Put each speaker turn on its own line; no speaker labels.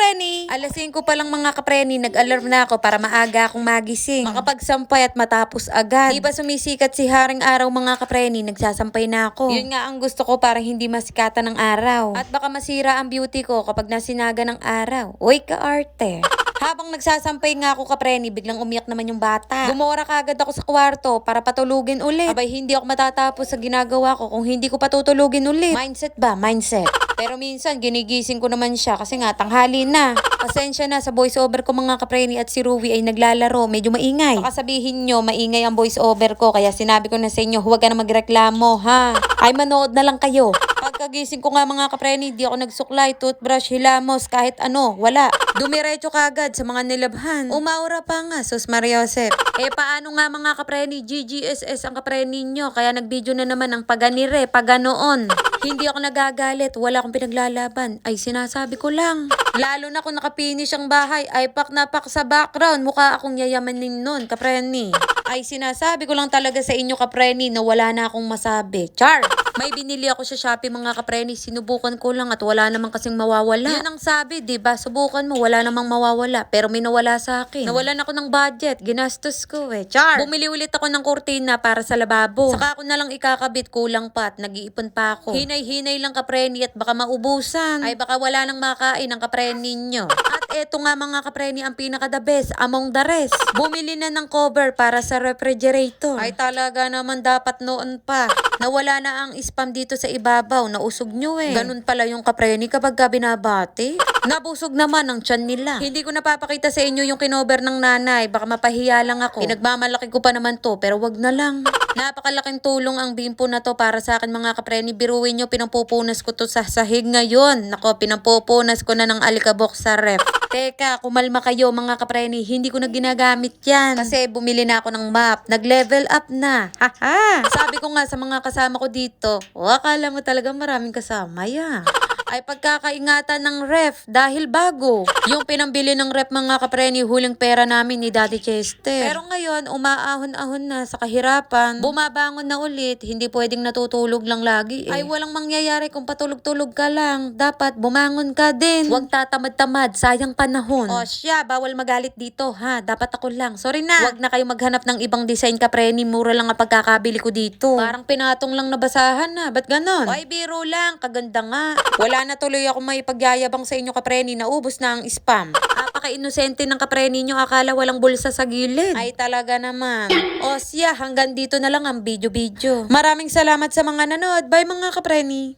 kapreni! Alas 5 pa lang mga kapreni, nag-alarm na ako para maaga akong magising. Makapagsampay at matapos agad. Di ba sumisikat si Haring Araw mga kapreni, nagsasampay na ako. Yun nga ang gusto ko para hindi masikatan ng araw. At baka masira ang beauty ko kapag nasinaga ng araw. Uy, ka-arte! Habang nagsasampay nga ako kapreni, biglang umiyak naman yung bata. Gumora kagad ako sa kwarto para patulugin ulit. Abay, hindi ako matatapos sa ginagawa ko kung hindi ko patutulugin ulit. Mindset ba? Mindset. Pero minsan, ginigising ko naman siya kasi nga tanghali na. Pasensya na sa voice over ko mga kapreni at si Ruby ay naglalaro. Medyo maingay. Baka sabihin nyo, maingay ang voice over ko. Kaya sinabi ko na sa inyo, huwag ka na magreklamo ha. Ay manood na lang kayo. Pagkagising ko nga mga kapreni, di ako nagsuklay, toothbrush, hilamos, kahit ano, wala. Dumiretso kagad sa mga nilabhan. Umaura pa nga, sus Mariosep. Paano nga mga kapreni, GGSS ang kapreni nyo, kaya nagvideo na naman ang paganire, paganoon. Hindi ako nagagalit, wala akong pinaglalaban. Ay sinasabi ko lang. Lalo na kung nakapinish ang bahay, ay pak na pak sa background, mukha akong yayamanin nun, kapreni. Ay sinasabi ko lang talaga sa inyo kapreni na wala na akong masabi. Char! May binili ako sa Shopee mga kapreni, sinubukan ko lang at wala namang kasing mawawala. Yun ang sabi, diba? Subukan mo, wala namang mawawala. Pero may nawala sa akin. Nawalan ako ng budget, ginastos ko Char! Bumili ulit ako ng kurtina para sa lababo. Saka ako na lang ikakabit, kulang pa at nag-iipon pa ako. Hinay-hinay lang kapreni at baka maubusan. Ay baka wala nang makain ang kapreni nyo. At eto nga mga kapreni ang pinaka-the best among the rest. Bumili na ng cover para sa refrigerator. Ay talaga naman dapat noon pa. Nawala na ang spam dito sa ibabaw, nausog nyo Ganun pala yung kapreni kapag ka binabati. Nabusog naman ang tiyan nila. Hindi ko napapakita sa inyo yung kinover ng nanay, baka mapahiya lang ako. Pinagmamalaki ko pa naman to, pero wag na lang. Napakalaking tulong ang bimpo na to para sa akin mga kapreni. Biruin nyo, pinampupunas ko to sa sahig ngayon. Nako, pinampupunas ko na ng alikabok sa ref. Teka, kumalma kayo mga kapreni, hindi ko na ginagamit yan. Kasi bumili na ako ng map, nag-level up na. Haha! Sabi ko nga sa mga kasama ko dito, akala mo talaga maraming kasama ay pagkakaingatan ng ref dahil bago. Yung pinambili ng ref mga kapreni, huling pera namin ni Daddy Chester. Pero ngayon, umaahon-ahon na sa kahirapan. Bumabangon na ulit, hindi pwedeng natutulog lang lagi Ay walang mangyayari kung patulog-tulog ka lang. Dapat bumangon ka din. Huwag tatamad-tamad, sayang panahon. O siya, bawal magalit dito ha. Dapat ako lang. Sorry na. Huwag na kayo maghanap ng ibang design kapreni, mura lang ang pagkakabili ko dito. Parang pinatong lang nabasahan na. Ba't ganon? Ay biro lang, kaganda nga. Wala na tuloy ako may pagyayabang sa inyo kapreni, naubos na ang spam. Apaka-inosente ng kapreni nyo, akala walang bulsa sa gilid. Ay talaga naman. O siya, hanggang dito na lang ang video-video. Maraming salamat sa mga nanood. Bye mga kapreni.